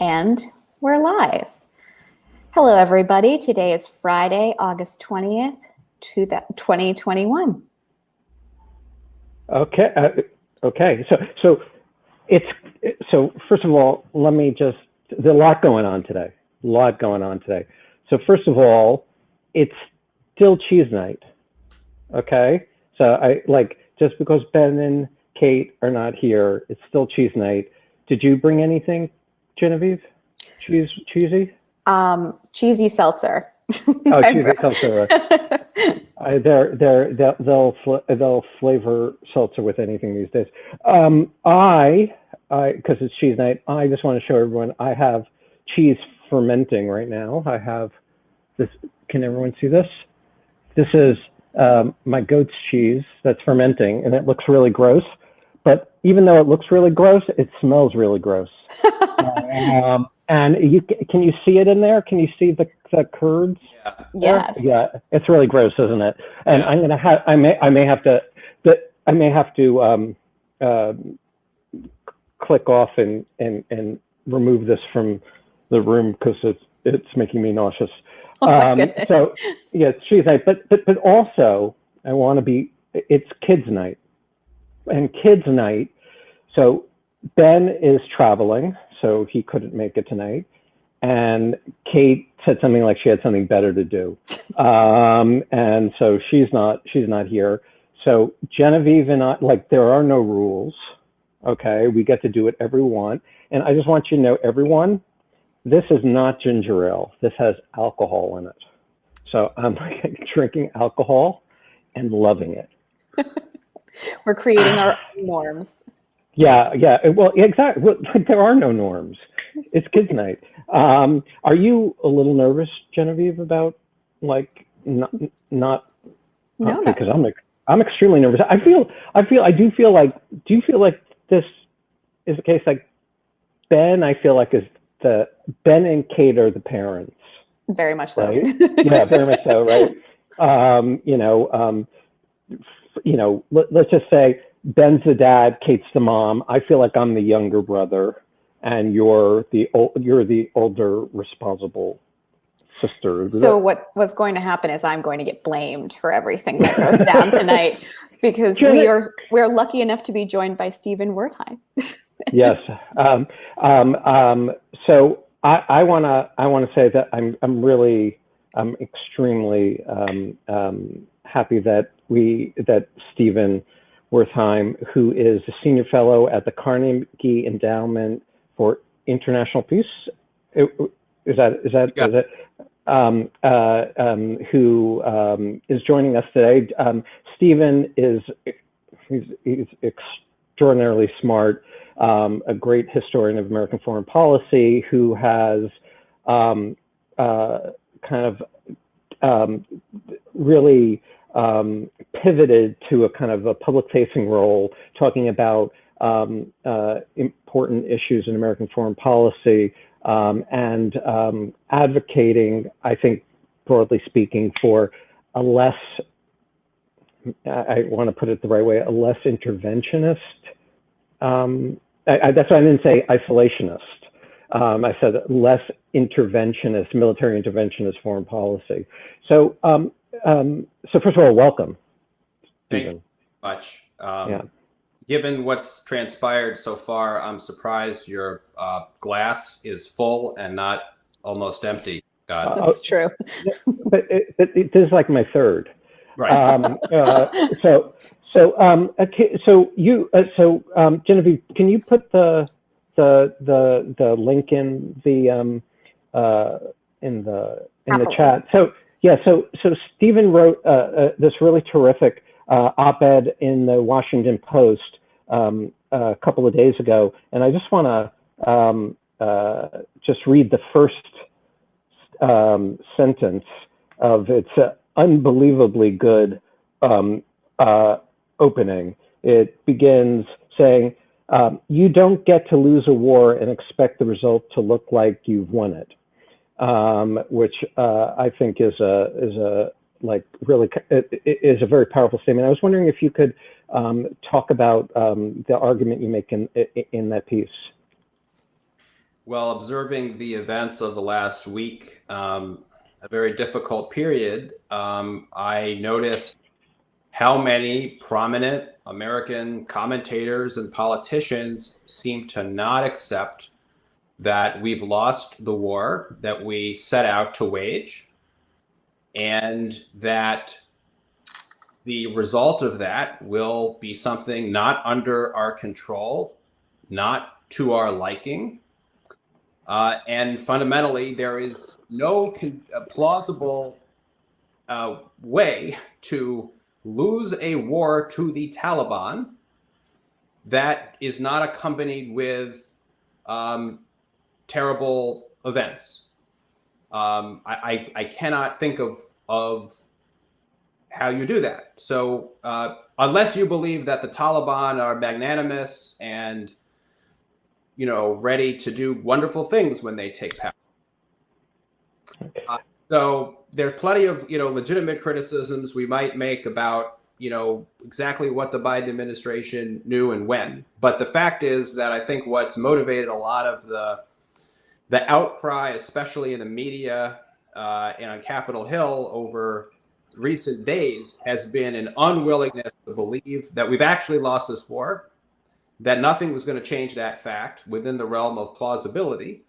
And we're live. Hello, everybody. Today is Friday, August 20th, 2021. Okay. So first of all, there's a lot going on today. So first of all, it's still cheese night. Okay. So just because Ben and Kate are not here, it's still cheese night. Did you bring anything, Genevieve? Cheesy? Cheesy seltzer. Oh, cheesy seltzer. They'll flavor seltzer with anything these days. Because it's cheese night, I just want to show everyone I have cheese fermenting right now. I have this. Can everyone see this? This is my goat's cheese that's fermenting, and it looks really gross. But even though it looks really gross, it smells really gross. And can you see it in there? Can you see the curds? Yeah. Yes. Yeah, it's really gross, isn't it? And yeah. I may have to click off and remove this from the room because it's making me nauseous. So yeah, it's cheese night, but also it's kids night, and kids night. So Ben is traveling, so he couldn't make it tonight. And Kate said something like she had something better to do. And so she's not here. So Genevieve and I, there are no rules. Okay. We get to do whatever we want. And I just want you to know, everyone, this is not ginger ale. This has alcohol in it. So I'm drinking alcohol and loving it. We're creating our own norms. Yeah. Well, exactly. Well, there are no norms. It's kids' night. Are you a little nervous, Genevieve, about not? No. Because I'm extremely nervous. Do you feel like this is the case? Like Ben, I feel like Ben and Kate are the parents. Very much so. Right? Yeah, very much so. Right. Let's just say Ben's the dad, Kate's the mom. I feel like I'm the younger brother, and you're the older responsible sister. So what's going to happen is I'm going to get blamed for everything that goes down tonight because we're lucky enough to be joined by Stephen Wertheim. Yes. So I want to say that I'm extremely happy that Stephen Wertheim, who is a senior fellow at the Carnegie Endowment for International Peace, who is joining us today. Stephen he's extraordinarily smart, a great historian of American foreign policy who has really pivoted to a kind of a public-facing role, talking about important issues in American foreign policy, and advocating, I think, broadly speaking, for a less, I want to put it the right way, a less interventionist. That's why I didn't say isolationist. I said less interventionist, military interventionist foreign policy. So first of all, welcome, Stephen. Thank you very much. Given what's transpired so far, I'm surprised your glass is full and not almost empty, Scott. That's true. But this is like my third. Right. Genevieve, can you put the link in the chat? So Stephen wrote this really terrific op-ed in the Washington Post a couple of days ago, and I just want to just read the first sentence of its unbelievably good opening. It begins saying, "You don't get to lose a war and expect the result to look like you've won it," which I think is a very powerful statement. I was wondering if you could talk about the argument you make in that piece. Well, observing the events of the last week, a very difficult period, I noticed how many prominent American commentators and politicians seem to not accept that we've lost the war that we set out to wage, and that the result of that will be something not under our control, not to our liking. And fundamentally, there is no plausible way to lose a war to the Taliban that is not accompanied with terrible events. I cannot think of how you do that. So unless you believe that the Taliban are magnanimous and ready to do wonderful things when they take power. So there's plenty of, legitimate criticisms we might make about, exactly what the Biden administration knew and when. But the fact is that I think what's motivated a lot of the outcry, especially in the media and on Capitol Hill over recent days, has been an unwillingness to believe that we've actually lost this war, that nothing was going to change that fact within the realm of plausibility.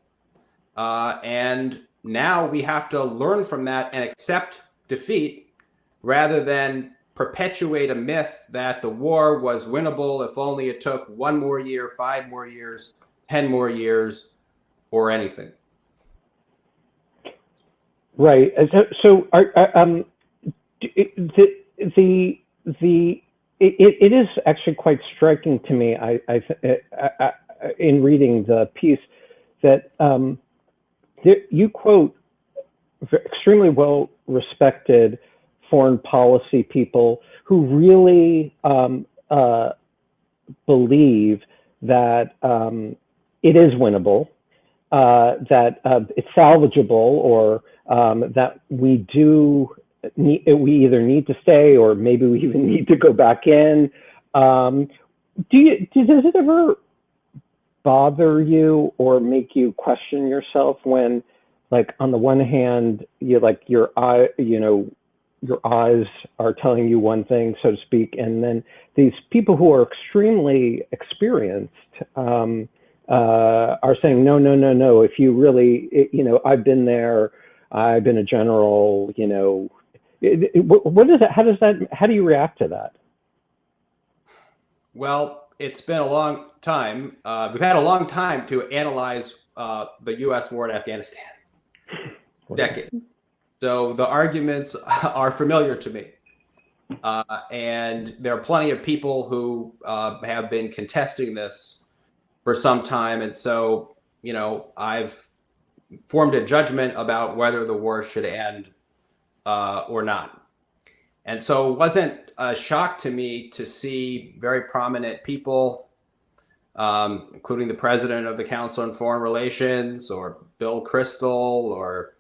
And now we have to learn from that and accept defeat rather than perpetuate a myth that the war was winnable if only it took 1 more year, 5 more years, 10 more years, or anything. Right. So it is actually quite striking to me, in reading the piece, that you quote extremely well-respected foreign policy people who really believe that it is winnable, that it's salvageable, or that we either need to stay or maybe we even need to go back in. Does it ever bother you or make you question yourself when, like, on the one hand, your eyes are telling you one thing, so to speak, and then these people who are extremely experienced are saying, no, if you really, I've been there, I've been a general, what is it? How do you react to that? Well, it's been a long time. We've had a long time to analyze the U.S. war in Afghanistan. Decade. So the arguments are familiar to me. And there are plenty of people who have been contesting this for some time. And so, I've formed a judgment about whether the war should end or not. And so it wasn't a shock to me to see very prominent people, including the president of the Council on Foreign Relations, or Bill Kristol, or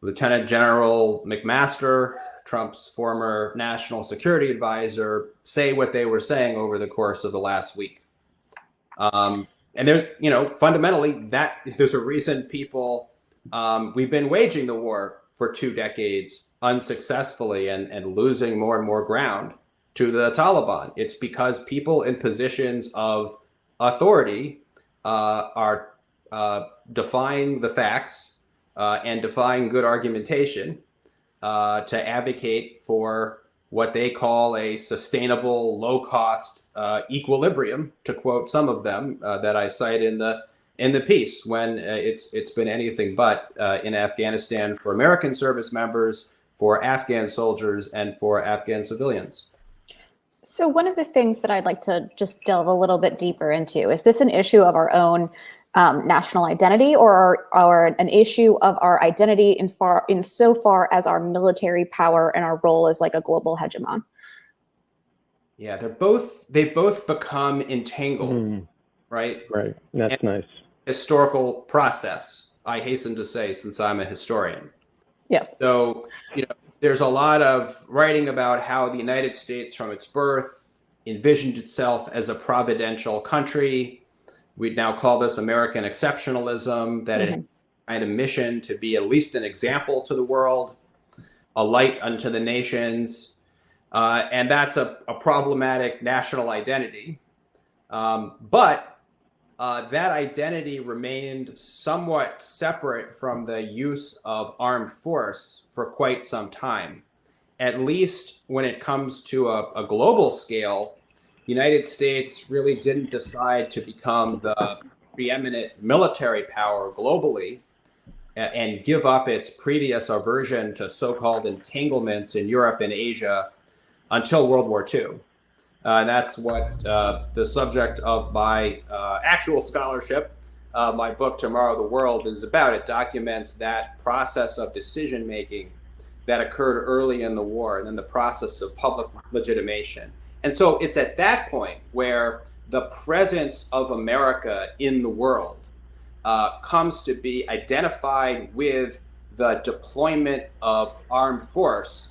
Lieutenant General McMaster, Trump's former national security advisor, say what they were saying over the course of the last week. And there's, fundamentally, that there's a reason people, we've been waging the war for 2 decades unsuccessfully and losing more and more ground to the Taliban. It's because people in positions of authority are defying the facts and defying good argumentation to advocate for what they call a sustainable, low-cost equilibrium, to quote some of them that I cite in the piece, when it's been anything but in Afghanistan for American service members, for Afghan soldiers, and for Afghan civilians. So one of the things that I'd like to just delve a little bit deeper into, is this an issue of our own national identity, or an issue of our identity in so far as our military power and our role as like a global hegemon? Yeah, they've both become entangled, right? Right, that's nice. Historical process, I hasten to say, since I'm a historian. Yes. So, there's a lot of writing about how the United States from its birth envisioned itself as a providential country, we'd now call this American exceptionalism, that it had kind of mission to be at least an example to the world, a light unto the nations. And that's a problematic national identity. But that identity remained somewhat separate from the use of armed force for quite some time. At least when it comes to a global scale, the United States really didn't decide to become the preeminent military power globally and give up its previous aversion to so-called entanglements in Europe and Asia until World War II. That's what the subject of my actual scholarship, my book, Tomorrow the World, is about. It documents that process of decision-making that occurred early in the war, and then the process of public legitimation. And so it's at that point where the presence of America in the world comes to be identified with the deployment of armed force,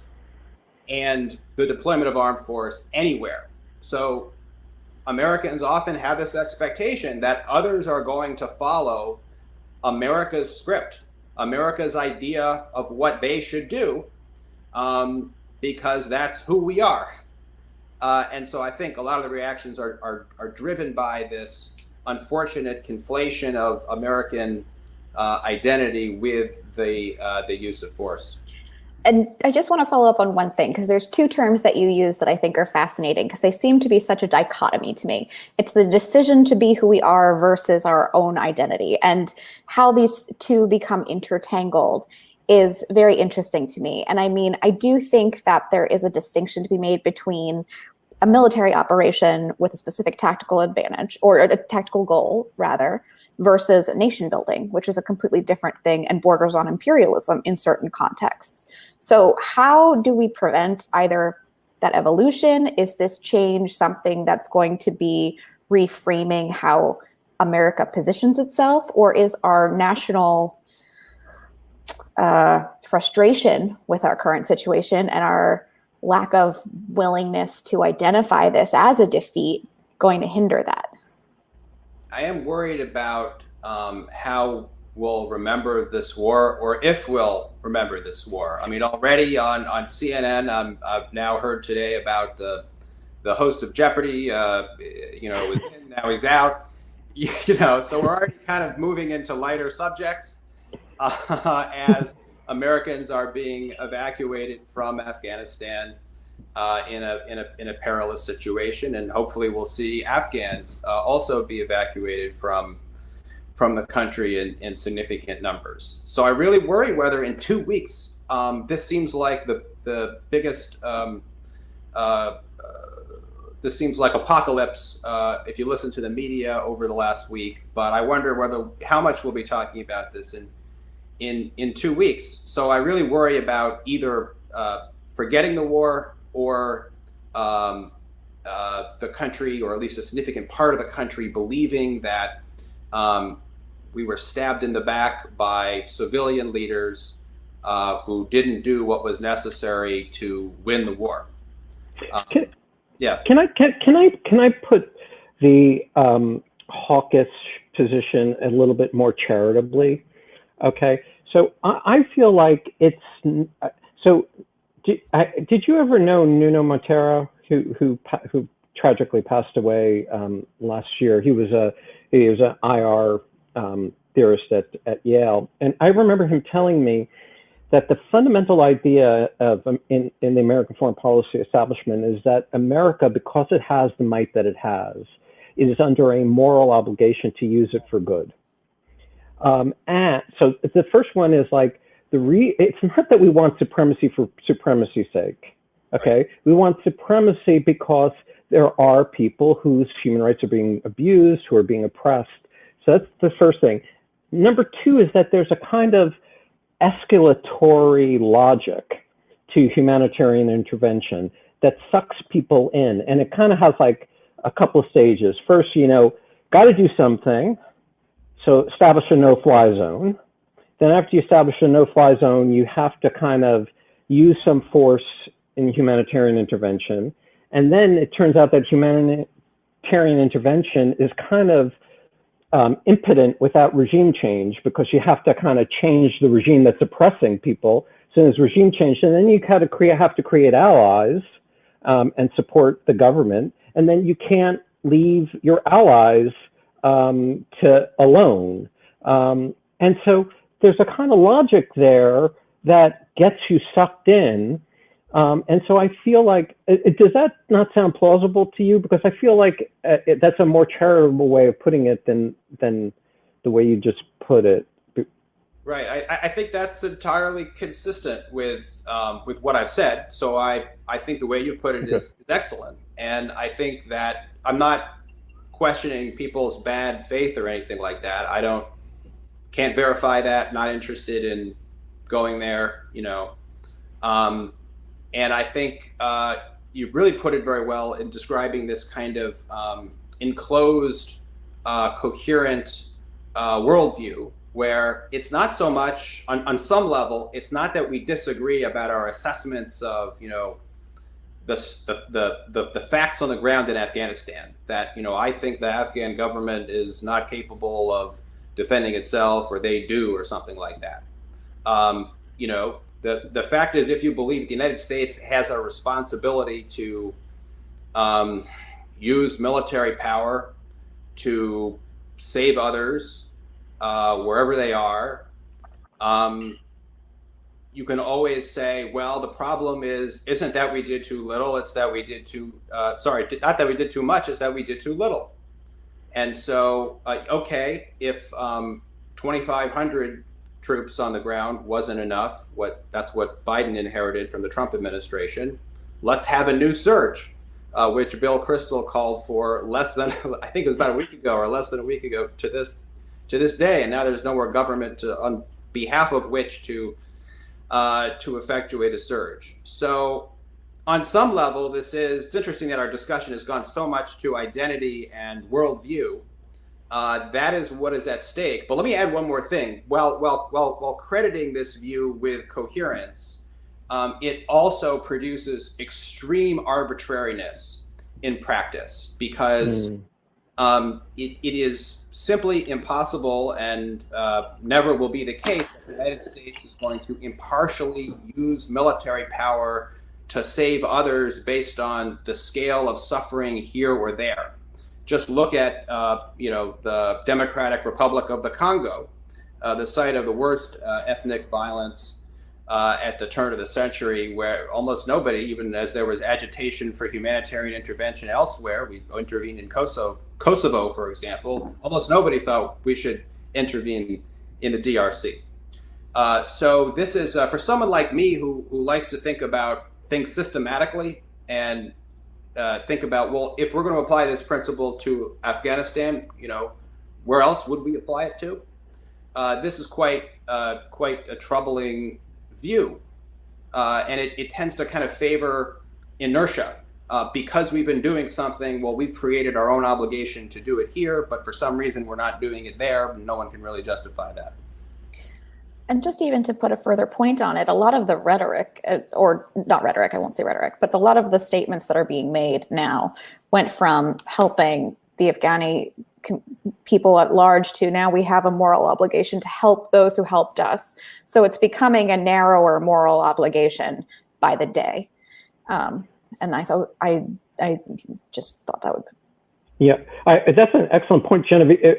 and the deployment of armed force anywhere. So Americans often have this expectation that others are going to follow America's script, America's idea of what they should do, because that's who we are. And so I think a lot of the reactions are driven by this unfortunate conflation of American identity with the use of force. And I just want to follow up on one thing, because there's two terms that you use that I think are fascinating, because they seem to be such a dichotomy to me. It's the decision to be who we are versus our own identity, and how these two become intertangled is very interesting to me. And I mean, I do think that there is a distinction to be made between a military operation with a specific tactical advantage, or a tactical goal rather, versus nation building, which is a completely different thing and borders on imperialism in certain contexts. So how do we prevent either that evolution? Is this change something that's going to be reframing how America positions itself, or is our national frustration with our current situation and our lack of willingness to identify this as a defeat going to hinder that? I am worried about how we'll remember this war, or if we'll remember this war. I mean, already on CNN, I've now heard today about the host of Jeopardy. Was in, now he's out. So we're already kind of moving into lighter subjects as Americans are being evacuated from Afghanistan in a perilous situation, and hopefully we'll see Afghans also be evacuated from the country in significant numbers. So I really worry whether in 2 weeks this seems like the biggest. This seems like apocalypse if you listen to the media over the last week. But I wonder how much we'll be talking about this in 2 weeks. So I really worry about either forgetting the war, or the country, or at least a significant part of the country, believing that we were stabbed in the back by civilian leaders who didn't do what was necessary to win the war. Can I put the hawkish position a little bit more charitably? Okay, so I feel like it's so. Did you ever know Nuno Montero, who tragically passed away last year? He was an IR theorist at Yale, and I remember him telling me that the fundamental idea of in the American foreign policy establishment is that America, because it has the might that it has, is under a moral obligation to use it for good. And so the first one is like, it's not that we want supremacy for supremacy's sake, okay? We want supremacy because there are people whose human rights are being abused, who are being oppressed. So that's the first thing. Number two is that there's a kind of escalatory logic to humanitarian intervention that sucks people in. And it kind of has like a couple of stages. First, got to do something. So establish a no-fly zone. Then after you establish a no-fly zone, you have to kind of use some force in humanitarian intervention. And then it turns out that humanitarian intervention is kind of impotent without regime change, because you have to kind of change the regime that's oppressing people. So there's regime change, and then you have to create allies and support the government, and then you can't leave your allies alone. And so there's a kind of logic there that gets you sucked in. And so I feel like, does that not sound plausible to you? Because I feel like that's a more charitable way of putting it than the way you just put it. Right. I think that's entirely consistent with what I've said. So I think the way you put it is excellent. And I think that I'm not questioning people's bad faith or anything like that. Can't verify that, not interested in going there, and I think you really put it very well in describing this kind of enclosed, coherent worldview, where it's not so much on some level, it's not that we disagree about our assessments of, the facts on the ground in Afghanistan, that, I think the Afghan government is not capable of defending itself, or they do, or something like that. The fact is, if you believe the United States has a responsibility to use military power to save others wherever they are, you can always say, well, the problem isn't that we did too little, it's that we did not that we did too much, it's that we did too little. And so, if 2,500 troops on the ground wasn't enough, that's what Biden inherited from the Trump administration, let's have a new surge, which Bill Kristol called for less than, I think it was about a week ago, or less than a week ago to this day. And now there's no more government on behalf of which to effectuate a surge. So on some level, it's interesting that our discussion has gone so much to identity and worldview. That is what is at stake. But let me add one more thing. While crediting this view with coherence, it also produces extreme arbitrariness in practice, because it is simply impossible, and never will be the case, that the United States is going to impartially use military power to save others based on the scale of suffering here or there. Just look at, the Democratic Republic of the Congo, the site of the worst ethnic violence at the turn of the century, where almost nobody, even as there was agitation for humanitarian intervention elsewhere, we intervened in Kosovo, for example, almost nobody thought we should intervene in the DRC. So this is, for someone like me who likes to think about things systematically and think about, well, if we're going to apply this principle to Afghanistan, where else would we apply it to? This is quite a troubling view, and it tends to kind of favor inertia, because we've been doing something. Well, we've created our own obligation to do it here, but for some reason we're not doing it there. No one can really justify that. And just even to put a further point on it, a lot of the rhetoric, or not rhetoric, I won't say rhetoric, but a lot of the statements that are being made now went from helping the Afghani people at large to now we have a moral obligation to help those who helped us. So it's becoming a narrower moral obligation by the day. And I thought, I just thought that would. Yeah, that's an excellent point, Genevieve.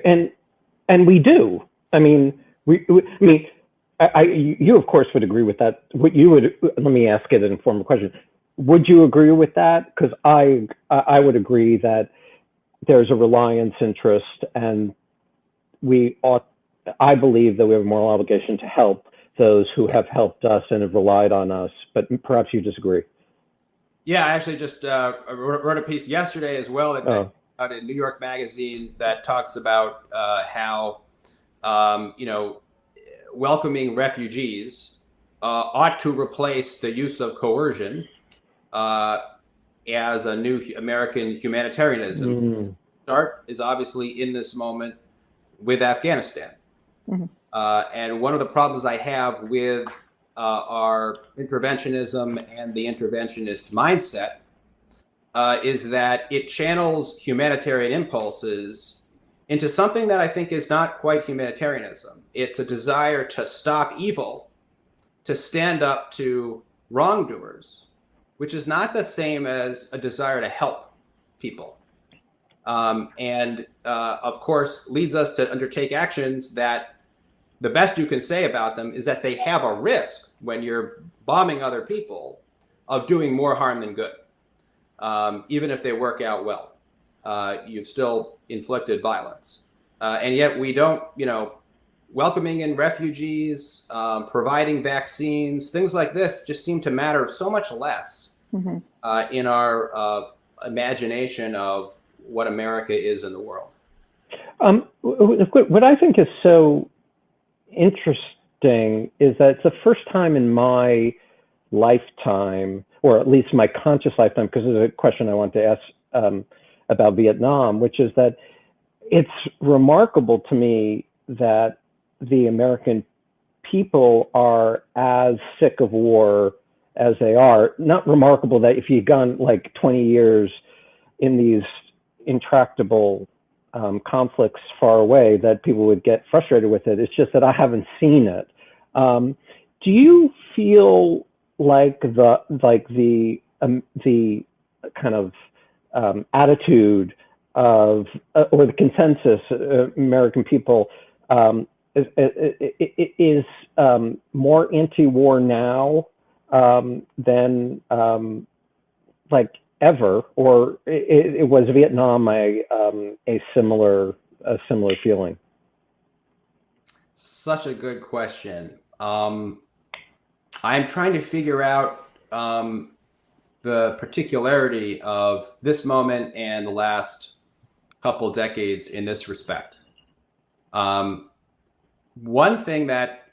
And we do. I mean, you of course would agree with that. Let me ask it in a form of question. Would you agree with that? Because I would agree that there's a reliance interest, and I believe that we have a moral obligation to help those who have helped us and have relied on us, but perhaps you disagree. Yeah, I actually just wrote a piece yesterday as well that out in New York Magazine that talks about how, welcoming refugees ought to replace the use of coercion as a new American humanitarianism. Start is obviously in this moment with Afghanistan. And one of the problems I have with our interventionism and the interventionist mindset is that it channels humanitarian impulses into something that I think is not quite humanitarianism. It's a desire to stop evil, to stand up to wrongdoers, which is not the same as a desire to help people. And of course, leads us to undertake actions that the best you can say about them is that they have a risk when you're bombing other people of doing more harm than good. Even if they work out well, you've still inflicted violence. And yet we don't, welcoming in refugees, providing vaccines, things like this just seem to matter so much less in our imagination of what America is in the world. What I think is so interesting is that it's the first time in my lifetime, or at least my conscious lifetime, because there's a question I want to ask about Vietnam, which is that it's remarkable to me that the American people are as sick of war as they are. Not remarkable that if you'd gone like 20 years in these intractable conflicts far away, that people would get frustrated with it. It's just that I haven't seen it. Do you feel like the kind of attitude of or the consensus American people is more anti-war now than like ever, or it was Vietnam a similar feeling? Such a good question. I'm trying to figure out the particularity of this moment and the last couple decades in this respect. One thing that,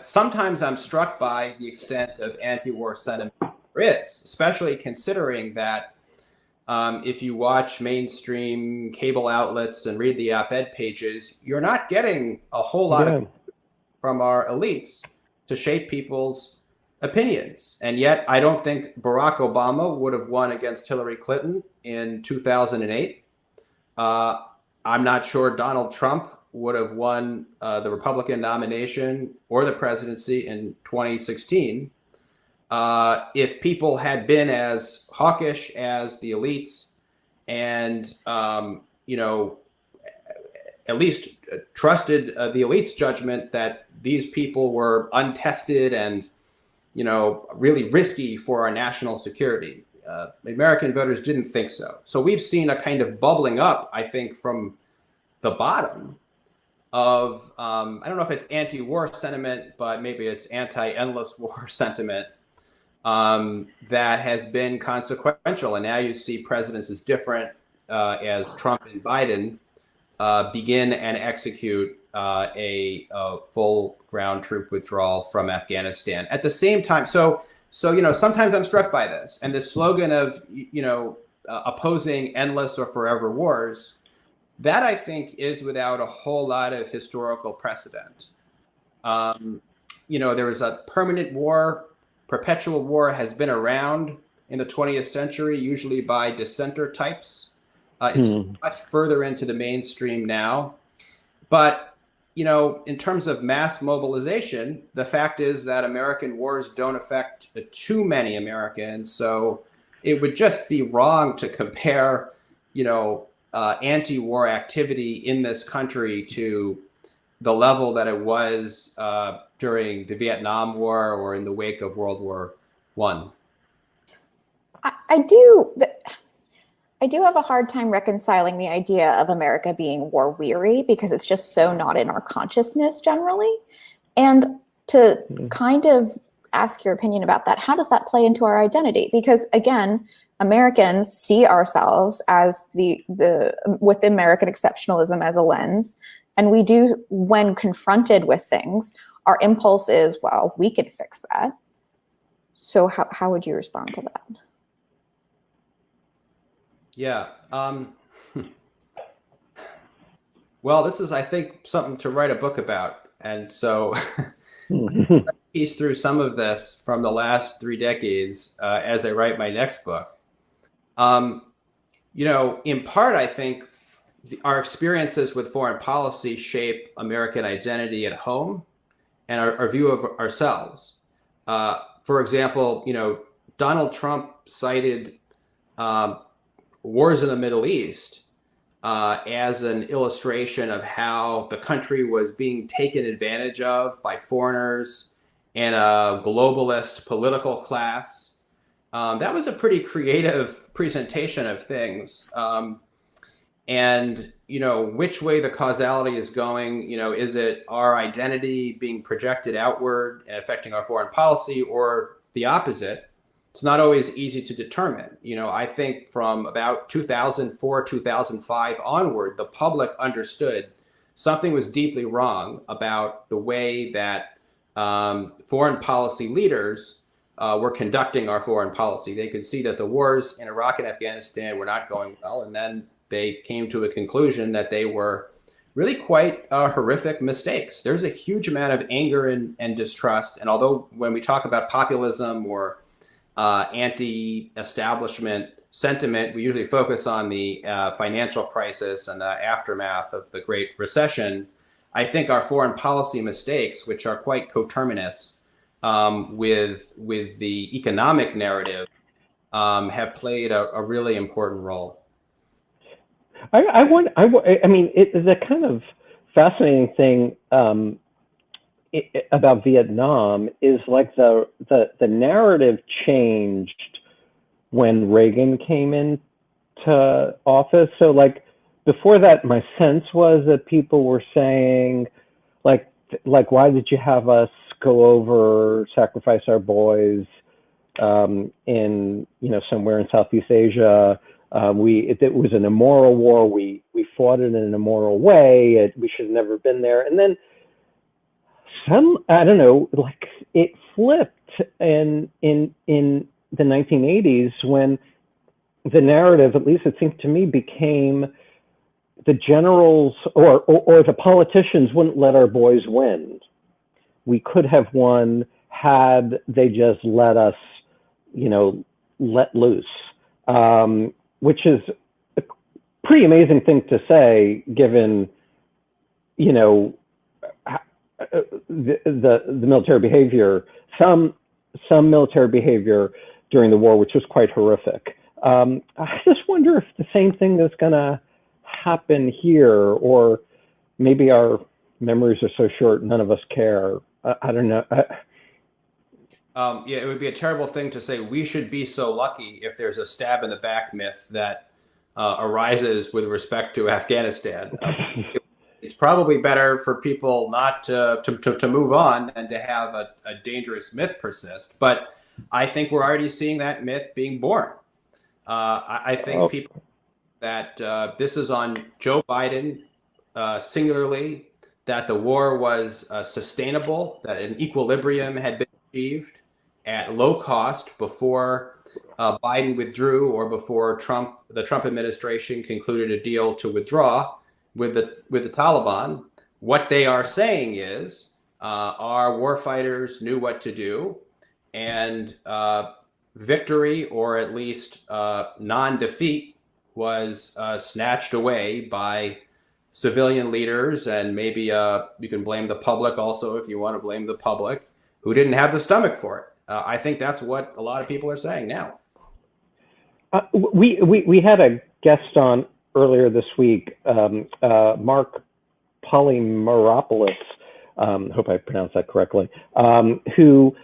sometimes I'm struck by the extent of anti-war sentiment there is, especially considering that if you watch mainstream cable outlets and read the op-ed pages, you're not getting a whole lot of from our elites to shape people's opinions. And yet I don't think Barack Obama would have won against Hillary Clinton in 2008. I'm not sure Donald Trump would have won the Republican nomination or the presidency in 2016 if people had been as hawkish as the elites and, at least trusted the elites' judgment that these people were untested and, really risky for our national security. American voters didn't think so. So we've seen a kind of bubbling up, I think, from the bottom of, I don't know if it's anti-war sentiment, but maybe it's anti-endless war sentiment that has been consequential. And now you see presidents as different as Trump and Biden begin and execute a full ground troop withdrawal from Afghanistan. At the same time, so sometimes I'm struck by this, and this slogan of opposing endless or forever wars, that I think is without a whole lot of historical precedent. There was a permanent war, perpetual war has been around in the 20th century, usually by dissenter types. It's much further into the mainstream now. But, in terms of mass mobilization, the fact is that American wars don't affect too many Americans. So it would just be wrong to compare, anti-war activity in this country to the level that it was during the Vietnam War or in the wake of World War I. I do have a hard time reconciling the idea of America being war weary because it's just so not in our consciousness generally. And to kind of ask your opinion about that, how does that play into our identity? Because again, Americans see ourselves as with American exceptionalism as a lens. And we do, when confronted with things, our impulse is, well, we can fix that. So how would you respond to that? Yeah. Well, this is, I think, something to write a book about. And so piece through some of this from the last 3 decades as I write my next book. In part, I think, our experiences with foreign policy shape American identity at home and our view of ourselves. For example, Donald Trump cited wars in the Middle East as an illustration of how the country was being taken advantage of by foreigners and a globalist political class. That was a pretty creative presentation of things. And, which way the causality is going, is it our identity being projected outward and affecting our foreign policy, or the opposite? It's not always easy to determine. I think from about 2004, 2005 onward, the public understood something was deeply wrong about the way that foreign policy leaders were conducting our foreign policy. They could see that the wars in Iraq and Afghanistan were not going well, and then they came to a conclusion that they were really quite horrific mistakes. There's a huge amount of anger and distrust. And although when we talk about populism or anti-establishment sentiment, we usually focus on the financial crisis and the aftermath of the Great Recession, I think our foreign policy mistakes, which are quite coterminous with the economic narrative, have played a really important role. I mean, the kind of fascinating thing about Vietnam is like the narrative changed when Reagan came into office. So like before that, my sense was that people were saying like why did you have us go over, sacrifice our boys in somewhere in Southeast Asia? It was an immoral war. We fought it in an immoral way. We should have never been there. And then I don't know, like it flipped in the 1980s when the narrative, at least it seemed to me, became the generals or the politicians wouldn't let our boys win. We could have won had they just let us, let loose. Which is a pretty amazing thing to say, given, the military behavior, some military behavior during the war, which was quite horrific. I just wonder if the same thing is going to happen here, or maybe our memories are so short, none of us care. I don't know. It would be a terrible thing to say we should be so lucky if there's a stab in the back myth that arises with respect to Afghanistan. It's probably better for people not to move on than to have a dangerous myth persist. But I think we're already seeing that myth being born. I think people that this is on Joe Biden singularly, that the war was sustainable, that an equilibrium had been achieved at low cost before Biden withdrew or before the Trump administration concluded a deal to withdraw with the Taliban. What they are saying is our warfighters knew what to do, and victory, or at least non-defeat, was snatched away by civilian leaders, and maybe you can blame the public also if you want to blame the public, who didn't have the stomach for it. I think that's what a lot of people are saying now. We had a guest on earlier this week, Mark Polymeropoulos, hope I pronounced that correctly, who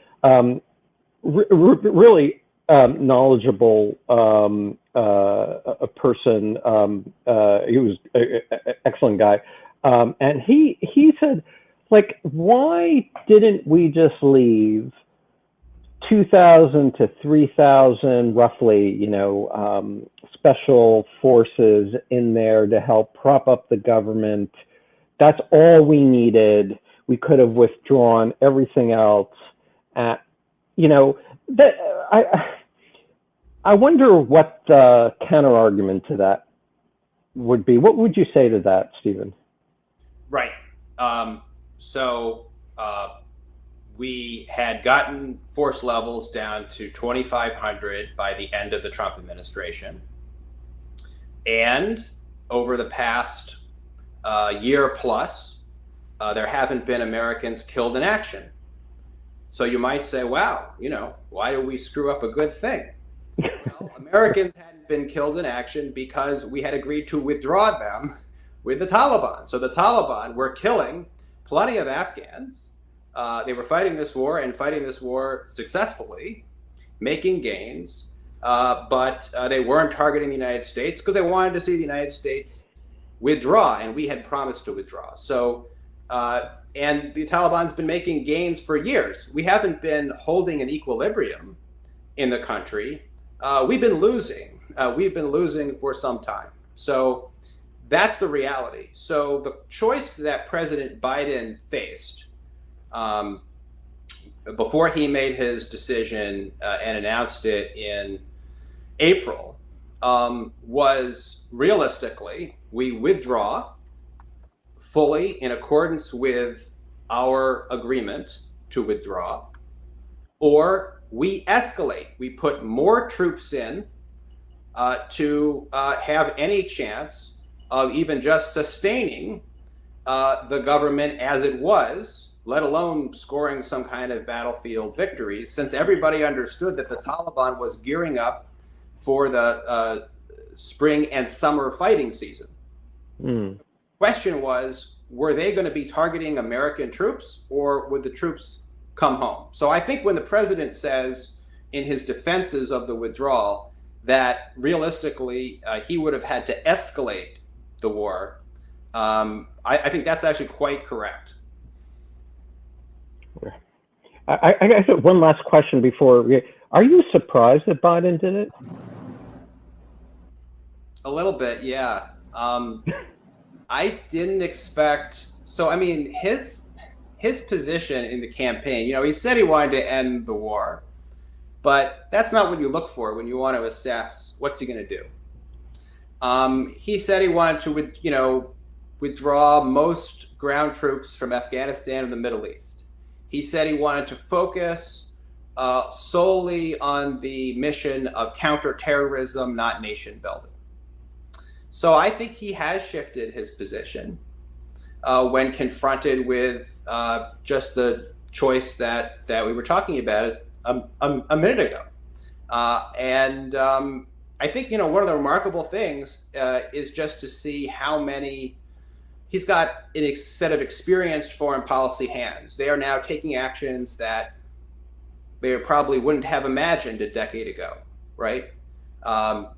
really knowledgeable a person. He was an excellent guy, and he said, like, why didn't we just leave 2,000 to 3,000 roughly, special forces in there to help prop up the government? That's all we needed. We could have withdrawn everything else. I wonder what the counter argument to that would be. What would you say to that, Stephen? Right. So we had gotten force levels down to 2,500 by the end of the Trump administration. And over the past year plus, there haven't been Americans killed in action. So you might say, wow, why do we screw up a good thing? Well, Americans hadn't been killed in action because we had agreed to withdraw them with the Taliban. So the Taliban were killing plenty of Afghans. They were fighting this war and fighting this war successfully, making gains, but they weren't targeting the United States because they wanted to see the United States withdraw, and we had promised to withdraw. So, and the Taliban's been making gains for years. We haven't been holding an equilibrium in the country. We've been losing. We've been losing for some time. So that's the reality. So the choice that President Biden faced before he made his decision and announced it in April was realistically, we withdraw fully in accordance with our agreement to withdraw, or we escalate. We put more troops in to have any chance of even just sustaining the government as it was, let alone scoring some kind of battlefield victories, since everybody understood that the Taliban was gearing up for the spring and summer fighting season. Question was, were they going to be targeting American troops, or would the troops come home? So I think when the president says in his defenses of the withdrawal that realistically he would have had to escalate the war, I think that's actually quite correct. I guess one last question before. Are you surprised that Biden did it? A little bit, yeah. I didn't expect. So, I mean, his position in the campaign, he said he wanted to end the war, but that's not what you look for when you want to assess what's he going to do. He said he wanted to, withdraw most ground troops from Afghanistan and the Middle East. He said he wanted to focus solely on the mission of counterterrorism, not nation building. So I think he has shifted his position when confronted with just the choice that we were talking about a minute ago. And I think, one of the remarkable things is just to see how many. He's got a set of experienced foreign policy hands. They are now taking actions that they probably wouldn't have imagined a decade ago, right?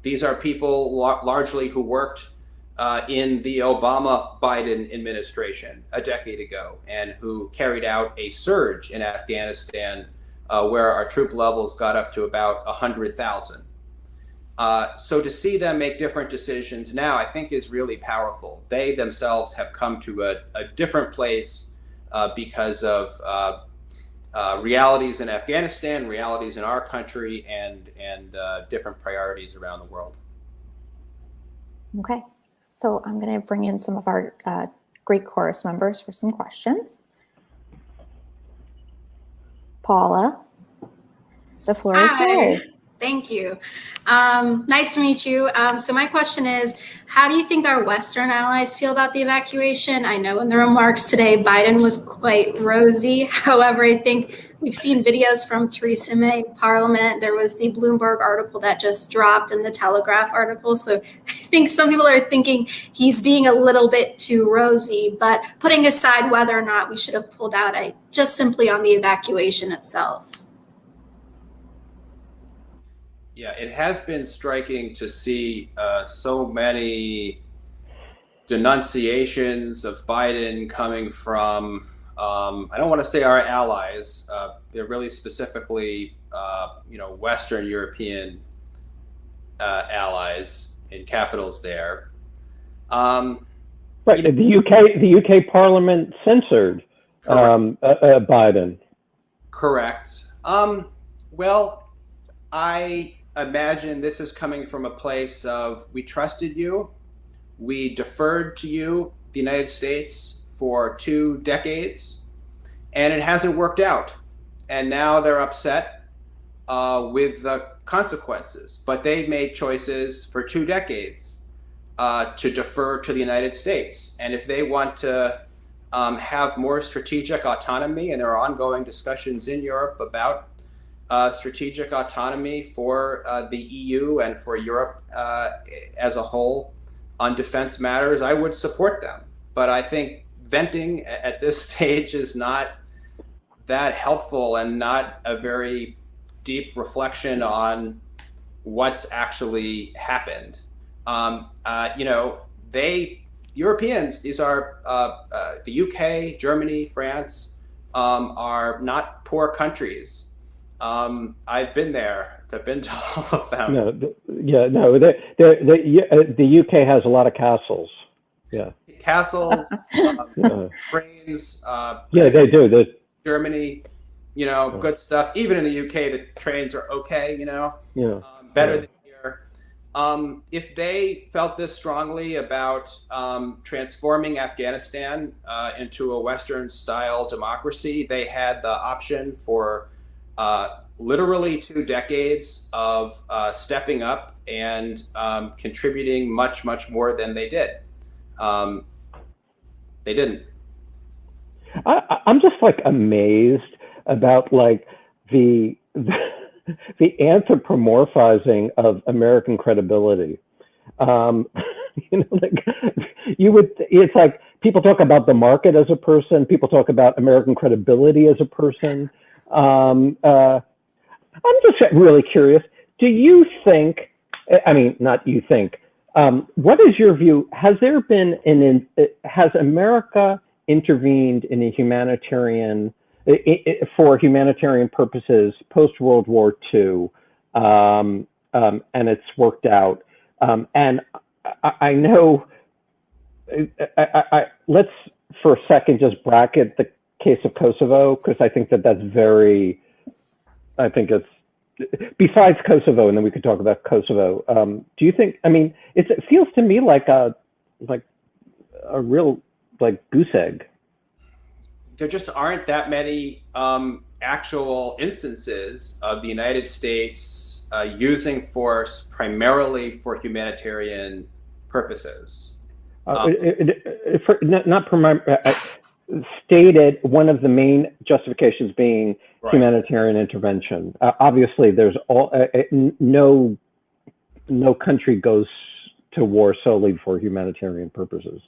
These are people largely who worked in the Obama-Biden administration a decade ago and who carried out a surge in Afghanistan where our troop levels got up to about 100,000. So to see them make different decisions now, I think is really powerful. They themselves have come to a different place because of realities in Afghanistan, realities in our country, and different priorities around the world. Okay, so I'm going to bring in some of our Greek chorus members for some questions. Paula, the floor is yours. Thank you. Nice to meet you. So my question is, how do you think our Western allies feel about the evacuation? I know in the remarks today, Biden was quite rosy. However, I think we've seen videos from Theresa May in Parliament. There was the Bloomberg article that just dropped and the Telegraph article. So I think some people are thinking he's being a little bit too rosy, but putting aside whether or not we should have pulled out, just simply on the evacuation itself. Yeah, it has been striking to see so many denunciations of Biden coming from, I don't want to say our allies, they're really specifically, Western European allies in capitals there. Right, the UK Parliament censored Biden. Correct. Well, I imagine this is coming from a place of we trusted you, we deferred to you, the United States, for 2 decades, and it hasn't worked out. And now they're upset with the consequences. But they've made choices for 2 decades to defer to the United States. And if they want to have more strategic autonomy, and there are ongoing discussions in Europe about strategic autonomy for the EU and for Europe as a whole on defense matters, I would support them. But I think venting at this stage is not that helpful and not a very deep reflection on what's actually happened. Europeans, these are the UK, Germany, France, are not poor countries. I've been there. I've been to all of them. The UK has a lot of castles. Yeah. Castles, trains. They do. Germany, good stuff. Even in the UK, the trains are okay. Better than here. If they felt this strongly about transforming Afghanistan into a Western-style democracy, they had the option for literally 2 decades of stepping up and contributing much, much more than they did. They didn't. I'm just amazed about the anthropomorphizing of American credibility. It's like people talk about the market as a person, people talk about American credibility as a person. I'm just really curious. Do you think, not you think, what is your view? Has America intervened in a for humanitarian purposes post World War II, and it's worked out? And I know. Let's for a second just bracket the case of Kosovo, because I think that's very. I think it's besides Kosovo, and then we could talk about Kosovo. Do you think? It feels to me like a real goose egg. There just aren't that many actual instances of the United States using force primarily for humanitarian purposes. Stated one of the main justifications being right. Humanitarian intervention. Obviously, there's no country goes to war solely for humanitarian purposes.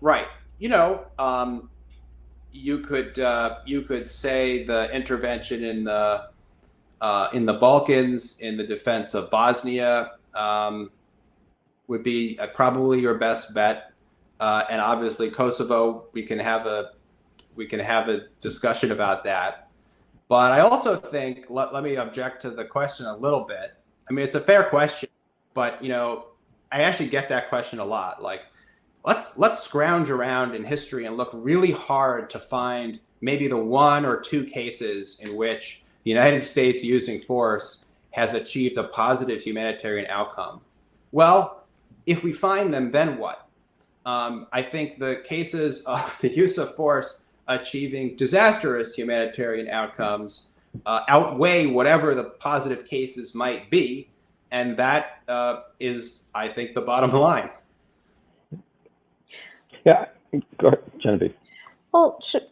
Right. You could say the intervention in the Balkans in the defense of Bosnia would be probably your best bet, and obviously Kosovo. We can have a discussion about that. But I also think let me object to the question a little bit. It's a fair question, but I actually get that question a lot. Let's scrounge around in history and look really hard to find maybe the 1 or 2 cases in which the United States using force has achieved a positive humanitarian outcome. Well, if we find them, then what? I think the cases of the use of force achieving disastrous humanitarian outcomes outweigh whatever the positive cases might be, and that is, I think, the bottom line. Yeah, go ahead, Genevieve. Well, should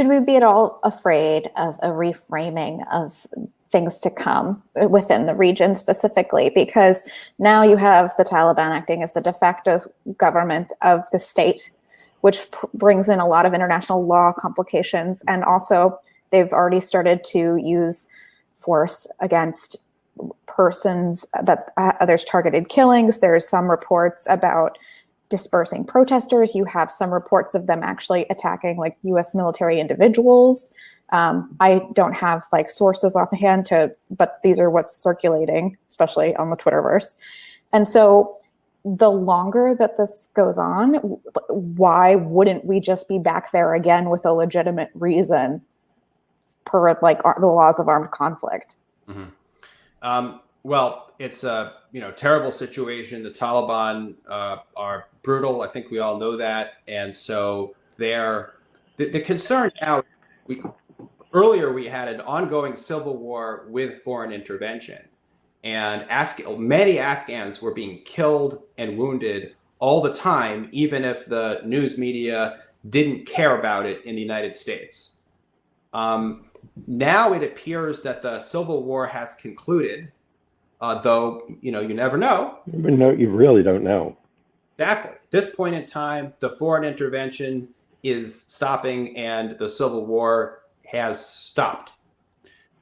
we be at all afraid of a reframing of things to come within the region specifically? Because now you have the Taliban acting as the de facto government of the state, which brings in a lot of international law complications. And also they've already started to use force against persons that there's targeted killings. There's some reports about dispersing protesters. You have some reports of them actually attacking US military individuals. I don't have sources offhand but these are what's circulating, especially on the Twitterverse. And so the longer that this goes on, why wouldn't we just be back there again with a legitimate reason per the laws of armed conflict? Mm-hmm. Well, it's a terrible situation. The Taliban are brutal. I think we all know that, and so the concern now. Earlier we had an ongoing civil war with foreign intervention, And many Afghans were being killed and wounded all the time, even if the news media didn't care about it in the United States. Now it appears that the civil war has concluded, though you never know. You really don't know. Exactly. At this point in time, the foreign intervention is stopping and the civil war has stopped.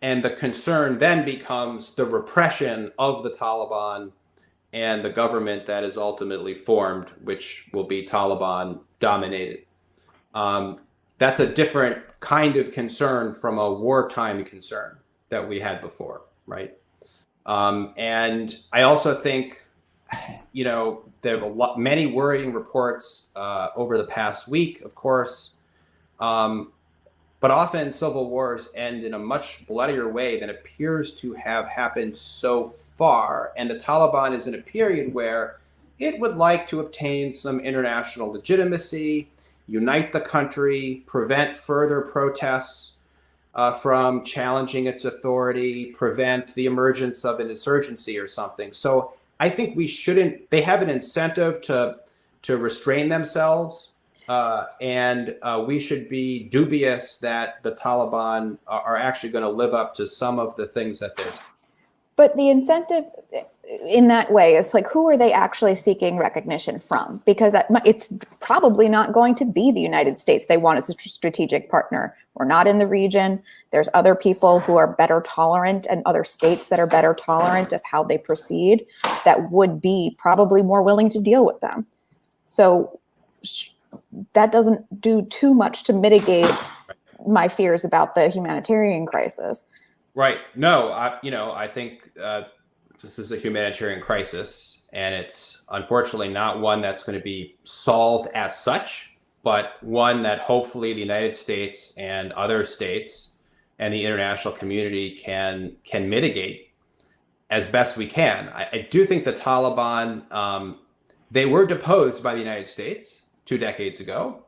And the concern then becomes the repression of the Taliban and the government that is ultimately formed, which will be Taliban dominated. That's a different kind of concern from a wartime concern that we had before, right? And I also think, there are many worrying reports over the past week, of course, but often civil wars end in a much bloodier way than appears to have happened so far. And the Taliban is in a period where it would like to obtain some international legitimacy, unite the country, prevent further protests from challenging its authority, prevent the emergence of an insurgency or something. So I think they have an incentive to restrain themselves, and we should be dubious that the Taliban are actually going to live up to some of the things that they're saying. But the incentive in that way is like, who are they actually seeking recognition from? Because it's probably not going to be the United States they want as a strategic partner. We're not in the region. There's other people who are better tolerant and other states that are better tolerant of how they proceed that would be probably more willing to deal with them. So that doesn't do too much to mitigate my fears about the humanitarian crisis. Right. No, I think this is a humanitarian crisis, and it's unfortunately not one that's going to be solved as such, but one that hopefully the United States and other states and the international community can mitigate as best we can. I do think the Taliban, they were deposed by the United States 2 decades ago.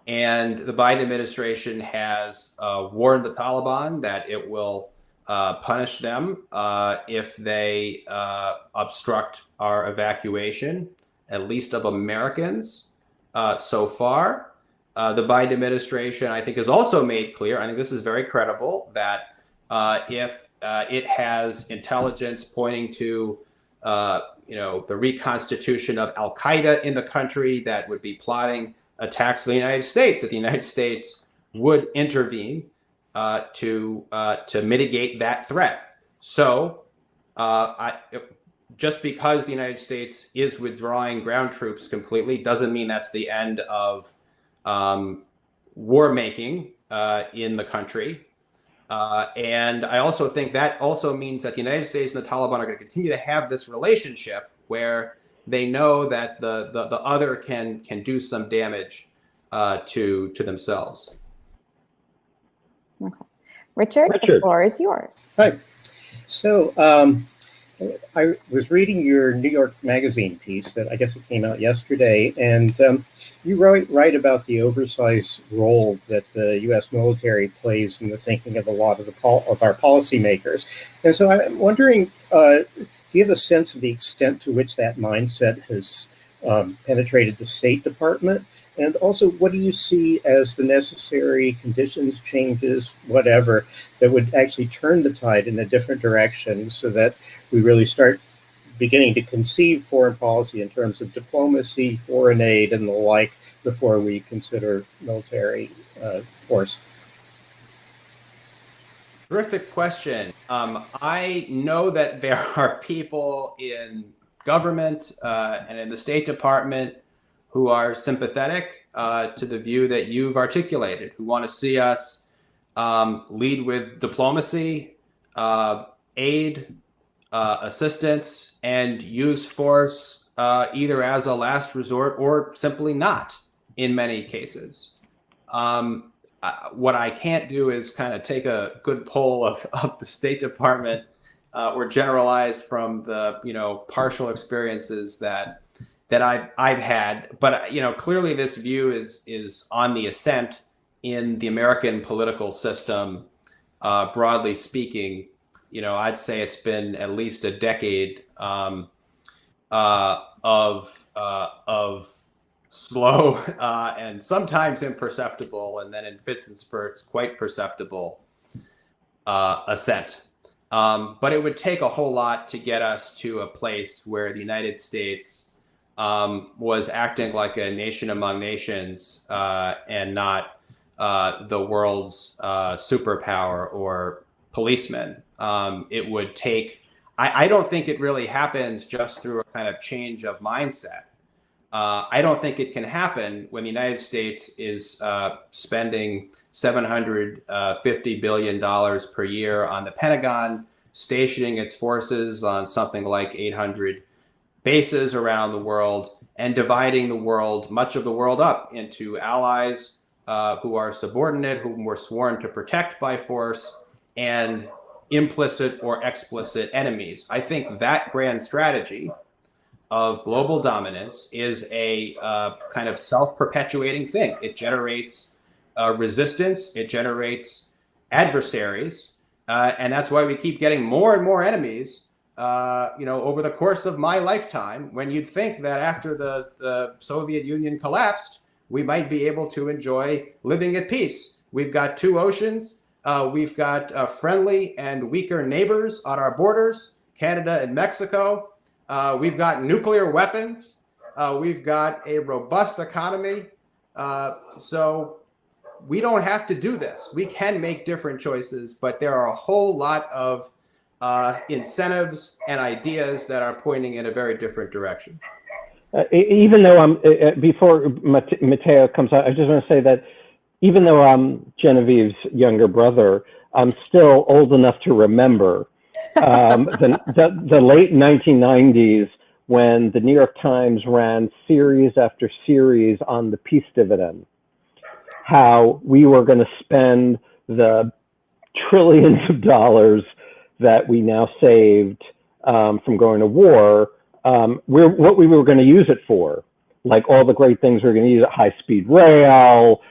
And the Biden administration has warned the Taliban that it will punish them if they obstruct our evacuation, at least of Americans so far. The Biden administration, I think, has also made clear, I think this is very credible, that if it has intelligence pointing to the reconstitution of Al-Qaeda in the country that would be plotting attacks on the United States, that the United States would intervene to mitigate that threat. So just because the United States is withdrawing ground troops completely doesn't mean that's the end of war making in the country. And I also think that also means that the United States and the Taliban are going to continue to have this relationship where they know that the other can do some damage to themselves. Okay. Richard, the floor is yours. Hi. So I was reading your New York Magazine piece that I guess it came out yesterday, and you write about the oversized role that the U.S. military plays in the thinking of a lot of our policymakers. And so I'm wondering, do you have a sense of the extent to which that mindset has penetrated the State Department? And also, what do you see as the necessary conditions, changes, whatever, that would actually turn the tide in a different direction so that we really start beginning to conceive foreign policy in terms of diplomacy, foreign aid, and the like before we consider military force? Terrific question. I know that there are people in government and in the State Department who are sympathetic to the view that you've articulated, who want to see us lead with diplomacy, aid, assistance, and use force either as a last resort or simply not in many cases. What I can't do is kind of take a good poll of the State Department or generalize from the partial experiences that I've had, but clearly this view is on the ascent in the American political system, broadly speaking. I'd say it's been at least a decade of slow and sometimes imperceptible, and then in fits and spurts, quite perceptible ascent. But it would take a whole lot to get us to a place where the United States was acting like a nation among nations and not the world's superpower or policeman. It would take, I don't think it really happens just through a kind of change of mindset. I don't think it can happen when the United States is spending $750 billion per year on the Pentagon, stationing its forces on something like 800 bases around the world, and dividing the world, much of the world, up into allies who are subordinate, whom we're sworn to protect by force, and implicit or explicit enemies. I think that grand strategy of global dominance is a kind of self-perpetuating thing. It generates resistance, it generates adversaries, and that's why we keep getting more and more enemies over the course of my lifetime, when you'd think that after the Soviet Union collapsed, we might be able to enjoy living at peace. We've got two oceans, we've got friendly and weaker neighbors on our borders, Canada and Mexico. We've got nuclear weapons. We've got a robust economy. So we don't have to do this. We can make different choices, but there are a whole lot of incentives and ideas that are pointing in a very different direction. Even though before Matteo comes out, I just want to say that even though I'm Genevieve's younger brother, I'm still old enough to remember the late 1990s, when the New York Times ran series after series on the peace dividend, how we were going to spend the trillions of dollars that we now saved from going to war, what we were going to use it for, like all the great things we're going to use it, high-speed rail,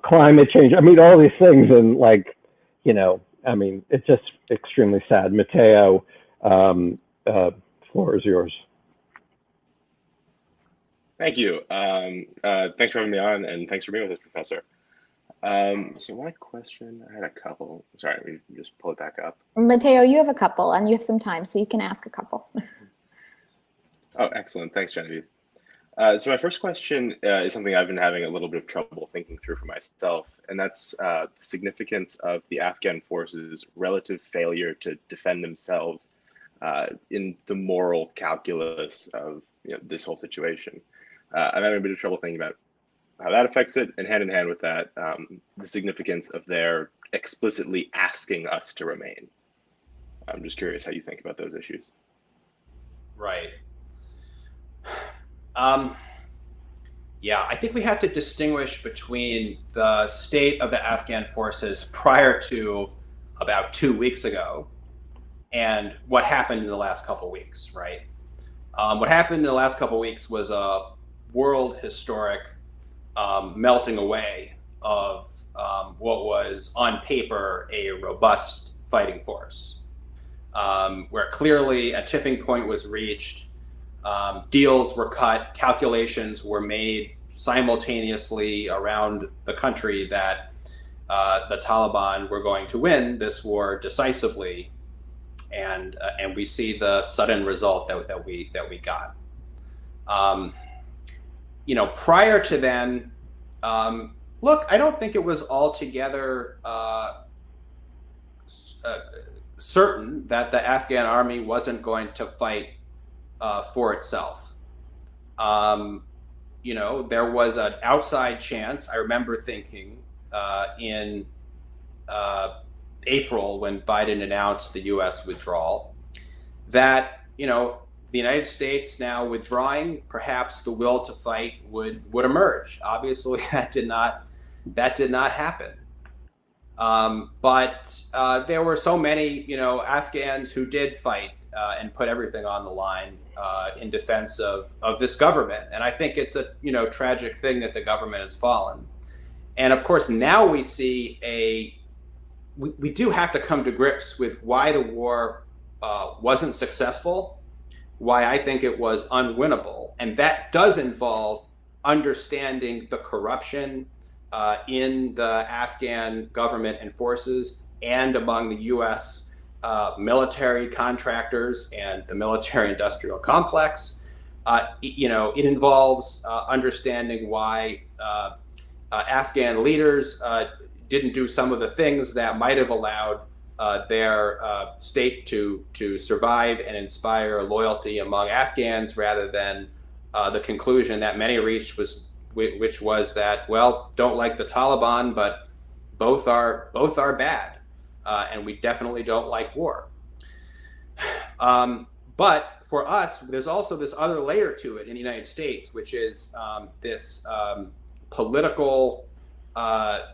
climate change. I mean, all these things, and it's just extremely sad. Matteo, floor is yours. Thank you. Thanks for having me on, and thanks for being with us, Professor. So my question, I had a couple. Sorry, we just pull it back up. Matteo, you have a couple, and you have some time, so you can ask a couple. Oh, excellent. Thanks, Genevieve. So my first question is something I've been having a little bit of trouble thinking through for myself, and that's the significance of the Afghan forces' relative failure to defend themselves in the moral calculus of this whole situation. I'm having a bit of trouble thinking about how that affects it, and hand in hand with that, the significance of their explicitly asking us to remain. I'm just curious how you think about those issues. Right. Yeah, I think we have to distinguish between the state of the Afghan forces prior to about 2 weeks ago and what happened in the last couple of weeks, right? What happened in the last couple of weeks was a world historic melting away of what was on paper a robust fighting force, where clearly a tipping point was reached. Deals were cut, calculations were made simultaneously around the country that the Taliban were going to win this war decisively, and we see the sudden result that we got. Prior to then, look, I don't think it was altogether certain that the Afghan army wasn't going to fight for itself. There was an outside chance. I remember thinking in April, when Biden announced the U.S. withdrawal, that the United States now withdrawing, perhaps the will to fight would emerge. Obviously, that did not happen. But there were so many Afghans who did fight and put everything on the line in defense of this government. And I think it's a tragic thing that the government has fallen. And of course, now we see we do have to come to grips with why the war wasn't successful, why I think it was unwinnable. And that does involve understanding the corruption in the Afghan government and forces and among the U.S. Military contractors and the military-industrial complex. It involves understanding why Afghan leaders didn't do some of the things that might have allowed their state to survive and inspire loyalty among Afghans, rather than the conclusion that many reached, which was that, well, don't like the Taliban, but both are bad, and we definitely don't like war. But for us, there's also this other layer to it in the United States, which is this political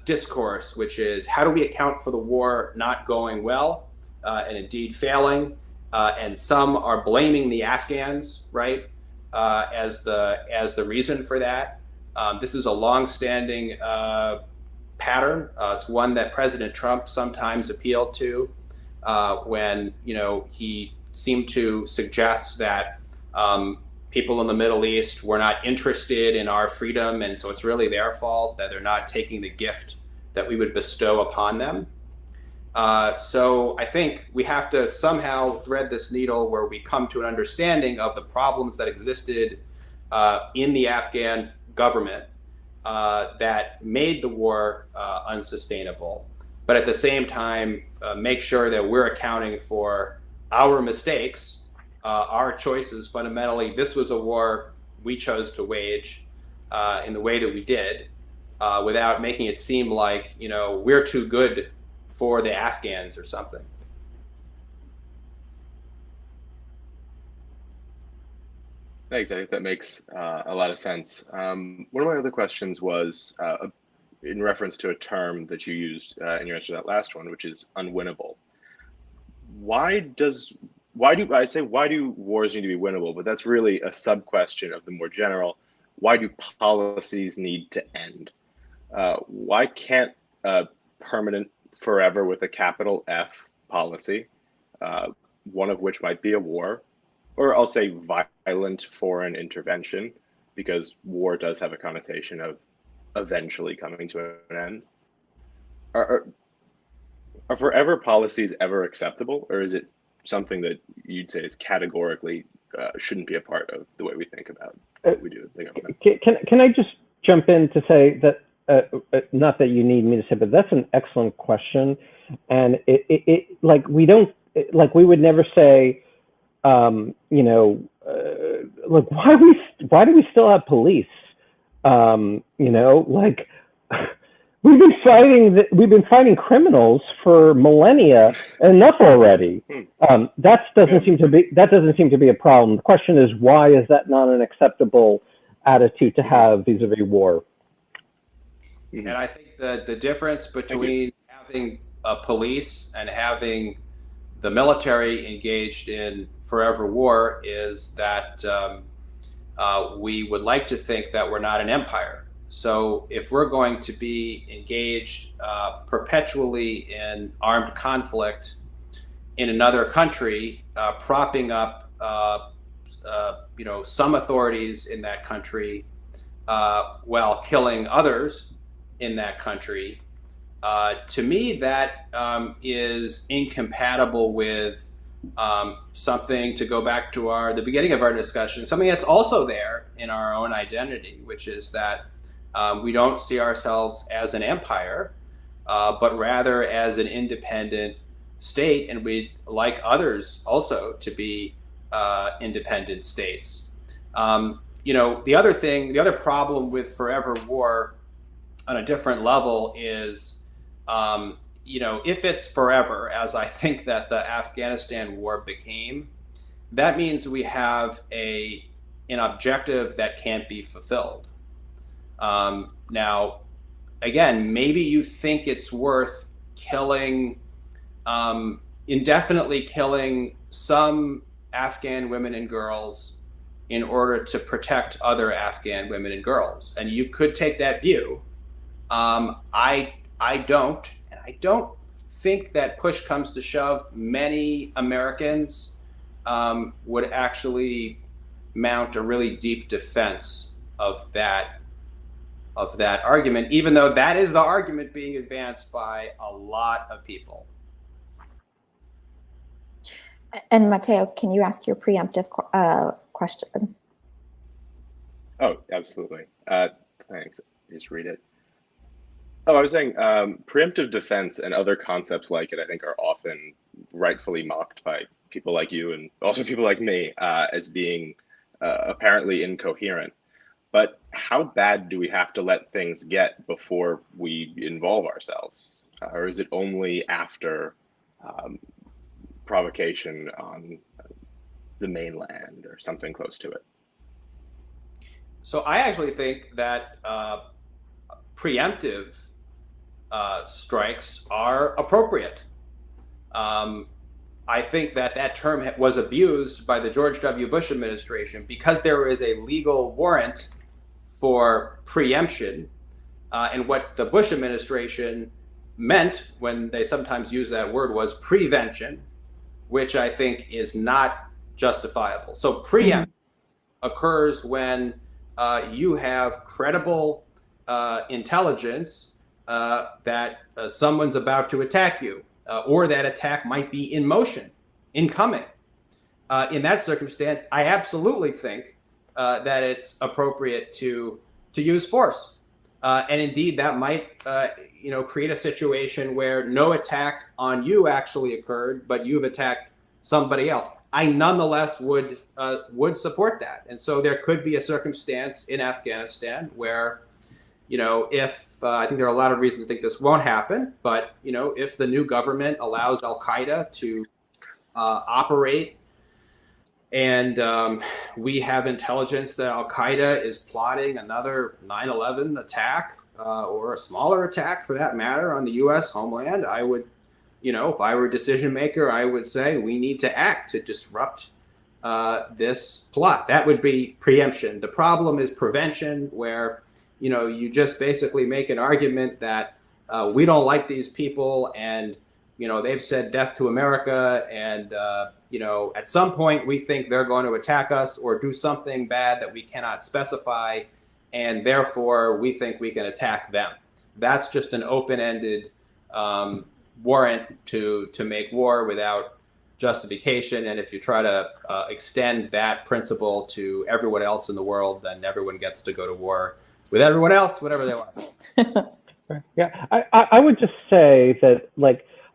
discourse, which is, how do we account for the war not going well and indeed failing? And some are blaming the Afghans, right, as the reason for that. This is a long-standing pattern. It's one that President Trump sometimes appealed to when he seemed to suggest that people in the Middle East were not interested in our freedom, and so it's really their fault that they're not taking the gift that we would bestow upon them. So I think we have to somehow thread this needle where we come to an understanding of the problems that existed in the Afghan government that made the war unsustainable, but at the same time make sure that we're accounting for our mistakes, our choices. Fundamentally, this was a war we chose to wage in the way that we did, without making it seem like we're too good for the Afghans or something. Thanks. I think that makes a lot of sense. One of my other questions was in reference to a term that you used in your answer to that last one, which is unwinnable. Why do wars need to be winnable? But that's really a sub-question of the more general, why do policies need to end? Why can't a permanent, forever with a capital F policy, one of which might be a war, or I'll say violent foreign intervention, because war does have a connotation of eventually coming to an end. Are forever policies ever acceptable, or is it something that you'd say is categorically shouldn't be a part of the way we think about what we do with the government? Can I just jump in to say that, not that you need me to say, but that's an excellent question. And we would never say, look, why do we still have police? We've been fighting criminals for millennia, enough already. That doesn't seem to be a problem. The question is, why is that not an acceptable attitude to have vis-a-vis war? And I think that the difference between having a police and having the military engaged in forever war is that we would like to think that we're not an empire. So if we're going to be engaged perpetually in armed conflict in another country, propping up some authorities in that country while killing others in that country, to me that is incompatible with something, to go back to the beginning of our discussion, something that's also there in our own identity, which is that we don't see ourselves as an empire, but rather as an independent state, and we'd like others also to be independent states. The other problem with forever war on a different level is, if it's forever, as I think that the Afghanistan war became, that means we have an objective that can't be fulfilled. Now, again, maybe you think it's worth indefinitely killing some Afghan women and girls in order to protect other Afghan women and girls. And you could take that view. I don't think that push comes to shove, many Americans would actually mount a really deep defense of that argument, even though that is the argument being advanced by a lot of people. And Matteo, can you ask your preemptive question? Oh, absolutely. Thanks. Just read it. Oh, I was saying preemptive defense and other concepts like it, I think, are often rightfully mocked by people like you and also people like me as being apparently incoherent. But how bad do we have to let things get before we involve ourselves? Or is it only after provocation on the mainland or something close to it? So I actually think that preemptive strikes are appropriate. I think that term was abused by the George W. Bush administration because there is a legal warrant for preemption. And what the Bush administration meant when they sometimes use that word was prevention, which I think is not justifiable. So preempt occurs when you have credible intelligence that someone's about to attack you, or that attack might be in motion, incoming. In that circumstance, I absolutely think that it's appropriate to use force, and indeed that might create a situation where no attack on you actually occurred, but you've attacked somebody else. I nonetheless would support that, and so there could be a circumstance in Afghanistan where, if I think there are a lot of reasons to think this won't happen, but if the new government allows Al Qaeda to operate, and we have intelligence that Al Qaeda is plotting another 9/11 attack or a smaller attack for that matter on the U.S. homeland, I would, if I were a decision maker, I would say we need to act to disrupt this plot. That would be preemption. The problem is prevention, where you just basically make an argument that we don't like these people, and they've said death to America, and at some point we think they're going to attack us or do something bad that we cannot specify, and therefore we think we can attack them. That's just an open-ended warrant to make war without justification. And if you try to extend that principle to everyone else in the world, then everyone gets to go to war with everyone else, whatever they want. Yeah, I would just say that,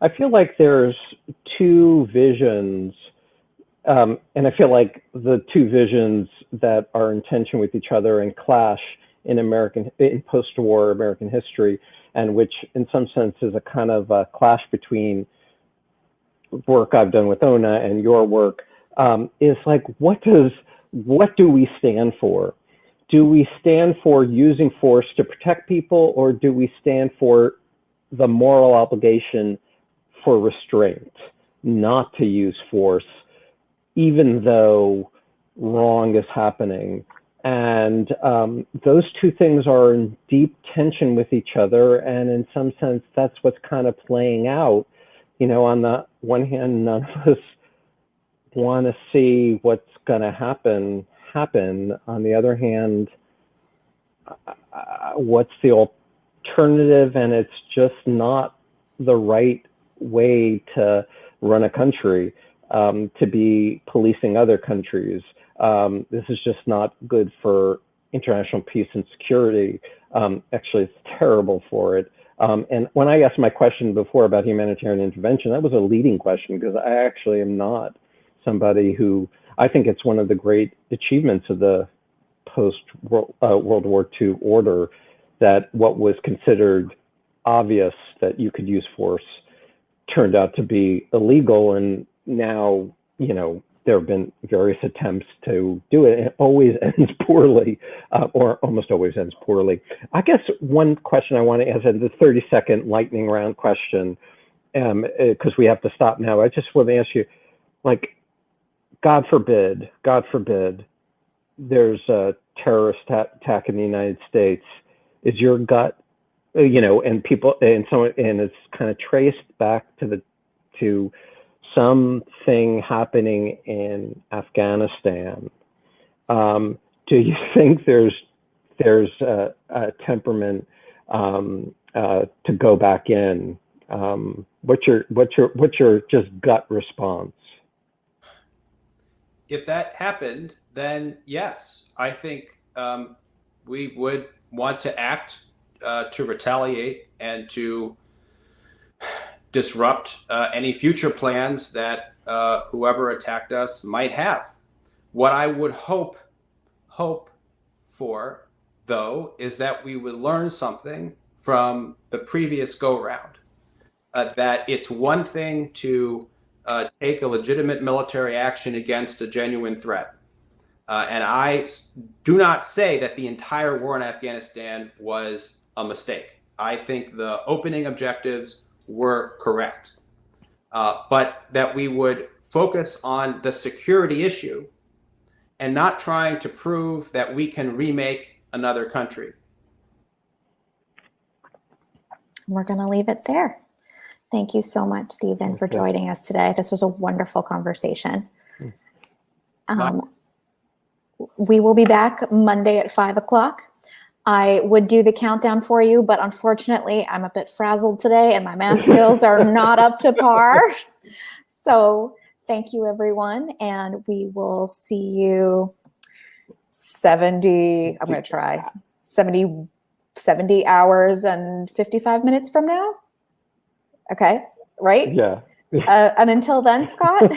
I feel like there's two visions, and I feel like the two visions that are in tension with each other and clash in post-war American history, and which in some sense is a kind of a clash between work I've done with ONA and your work, is what do we stand for? Do we stand for using force to protect people, or do we stand for the moral obligation for restraint, not to use force, even though wrong is happening? And those two things are in deep tension with each other. And in some sense, that's what's kind of playing out. On the one hand, none of us want to see what's going to happen. On the other hand, what's the alternative? And it's just not the right way to run a country, to be policing other countries. This is just not good for international peace and security. Actually, it's terrible for it. And when I asked my question before about humanitarian intervention, that was a leading question, because I actually am not somebody who, I think it's one of the great achievements of the post-World War II order, that what was considered obvious that you could use force turned out to be illegal. And now, there have been various attempts to do it, and it always ends poorly, or almost always ends poorly. I guess one question I want to ask, the 30-second lightning round question, because we have to stop now. I just want to ask you, God forbid, there's a terrorist attack in the United States. Is your gut and people, and it's kind of traced back to something happening in Afghanistan. Do you think there's a temperament to go back in? What's your just gut response? If that happened, then yes, I think we would want to act to retaliate and to disrupt any future plans that whoever attacked us might have. What I would hope for, though, is that we would learn something from the previous go-round. That it's one thing to take a legitimate military action against a genuine threat. And I do not say that the entire war in Afghanistan was a mistake. I think the opening objectives were correct. But that we would focus on the security issue and not trying to prove that we can remake another country. We're going to leave it there. Thank you so much, Stephen, for joining us today. This was a wonderful conversation. We will be back Monday at 5 o'clock. I would do the countdown for you, but unfortunately, I'm a bit frazzled today and my math skills are not up to par. So thank you, everyone. And we will see you 70 hours and 55 minutes from now. Okay, right? Yeah. And until then, Scott?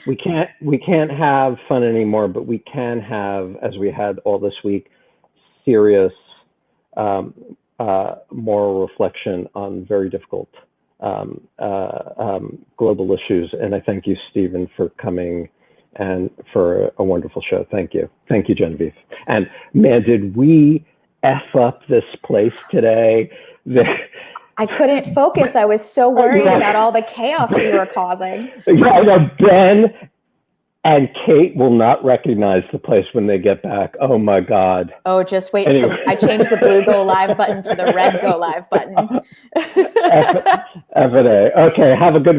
we can't have fun anymore, but we can have, as we had all this week, serious moral reflection on very difficult global issues. And I thank you, Stephen, for coming and for a wonderful show. Thank you. Thank you, Genevieve. And man, did we F up this place today? I couldn't focus. I was so worried about all the chaos we were causing. Yeah, Ben and Kate will not recognize the place when they get back. Oh my God. Oh, just wait. Anyway. I changed the blue go live button to the red go live button. Okay, have a good week.